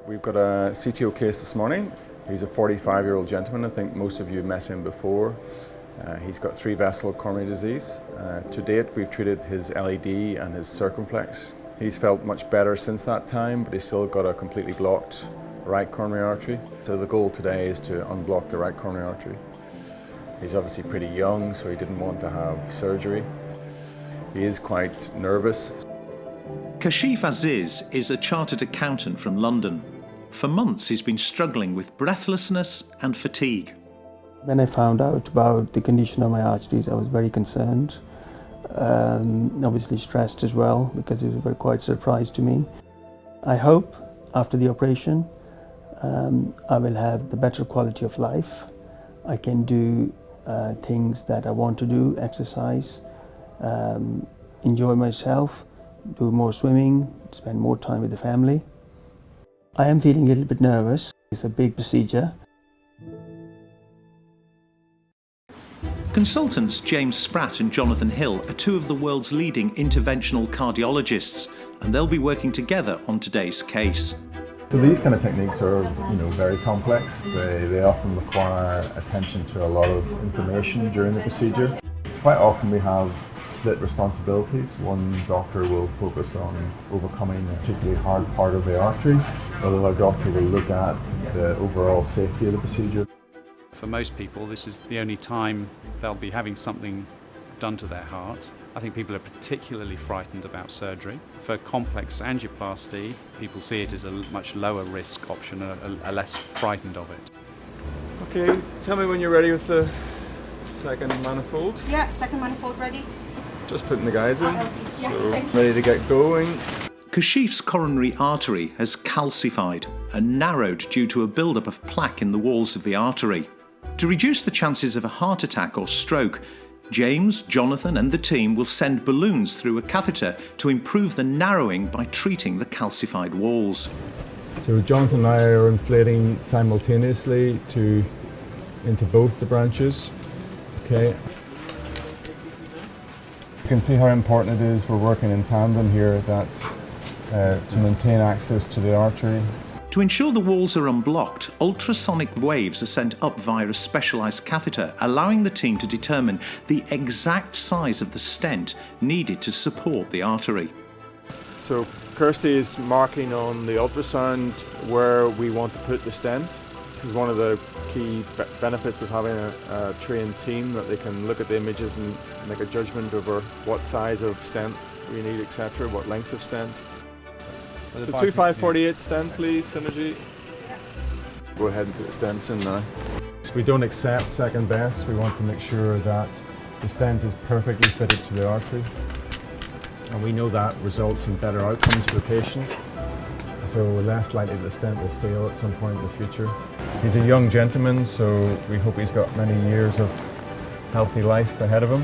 We've got a CTO case this morning. He's a 45-year-old gentleman. I think most of you have met him before. He's got 3-vessel coronary disease. To date, we've treated his LED and his circumflex. He's felt much better since that time, but he's still got a completely blocked right coronary artery. So the goal today is to unblock the right coronary artery. He's obviously pretty young, so he didn't want to have surgery. He is quite nervous. Kashif is a chartered accountant from London. For months he's been struggling with breathlessness and fatigue. When I found out about the condition of my arteries, I was very concerned, obviously stressed as well, because it was quite a surprise to me. I hope after the operation I will have the better quality of life. I can do things that I want to do, exercise, enjoy myself, do more swimming, spend more time with the family. I am feeling a little bit nervous. It's a big procedure. Consultants James Spratt and Jonathan Hill are two of the world's leading interventional cardiologists, and they'll be working together on today's case. So these kind of techniques are, very complex. They often require attention to a lot of information during the procedure. Quite often we have split responsibilities. One doctor will focus on overcoming a particularly hard part of the artery, while the other doctor will look at the overall safety of the procedure. For most people, this is the only time they'll be having something done to their heart. I think people are particularly frightened about surgery. For complex angioplasty, people see it as a much lower risk option, are less frightened of it. Okay, tell me when you're ready with the second manifold. Yeah, second manifold ready. Just putting the guides in, Yes, so ready to get going. Kashif's coronary artery has calcified and narrowed due to a buildup of plaque in the walls of the artery. To reduce the chances of a heart attack or stroke, James, Jonathan and the team will send balloons through a catheter to improve the narrowing by treating the calcified walls. So Jonathan and I are inflating simultaneously into both the branches. Okay. You can see how important it is we're working in tandem here, that's to maintain access to the artery. To ensure the walls are unblocked, ultrasonic waves are sent up via a specialised catheter, allowing the team to determine the exact size of the stent needed to support the artery. So Kirsty is marking on the ultrasound where we want to put the stent. This is one of the key benefits of having a trained team, that they can look at the images and make a judgment over what size of stent we need, etc., what length of stent. So 2548 stent, please, Synergy. Go ahead and put the stents in now. So we don't accept second best. We want to make sure that the stent is perfectly fitted to the artery. And we know that results in better outcomes for the patient. So we're less likely that the stent will fail at some point in the future. He's a young gentleman, so we hope he's got many years of healthy life ahead of him.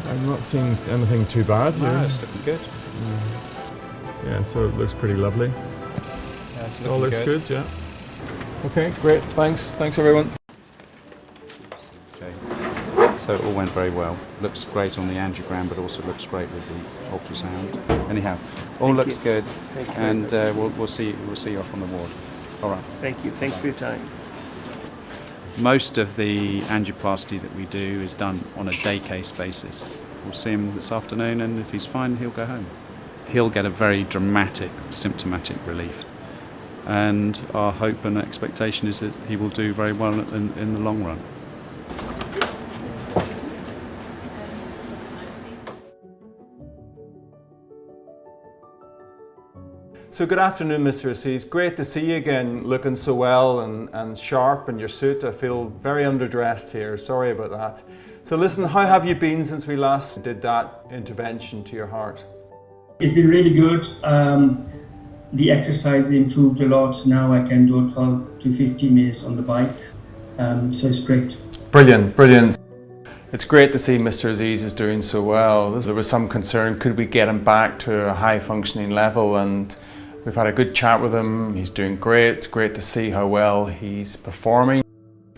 I'm not seeing anything too bad here. No, it's looking good. Yeah, so it looks pretty lovely. Yeah, it's All looking looks good, yeah. Okay, great. Thanks everyone. Okay. So it all went very well. Looks great on the angiogram, but also looks great with the ultrasound. Anyhow, all looks good, and we'll see you off on the ward. All right. Thank you. Thanks for your time. Most of the angioplasty that we do is done on a day case basis. We'll see him this afternoon, and if he's fine, he'll go home. He'll get a very dramatic symptomatic relief, and our hope and expectation is that he will do very well in the long run. So good afternoon, Mr. Aziz. Great to see you again, looking so well and sharp in your suit. I feel very underdressed here, sorry about that. So listen, how have you been since we last did that intervention to your heart? It's been really good. The exercise improved a lot. Now I can do 12 to 15 minutes on the bike, so it's great. Brilliant. It's great to see Mr. Aziz is doing so well. There was some concern, could we get him back to a high functioning level, and we've had a good chat with him. He's doing great. It's great to see how well he's performing.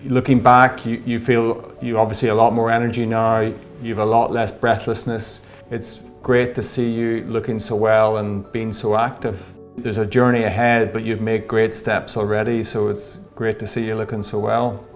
Looking back, you feel you obviously a lot more energy now. You have a lot less breathlessness. It's great to see you looking so well and being so active. There's a journey ahead, but you've made great steps already, so it's great to see you looking so well.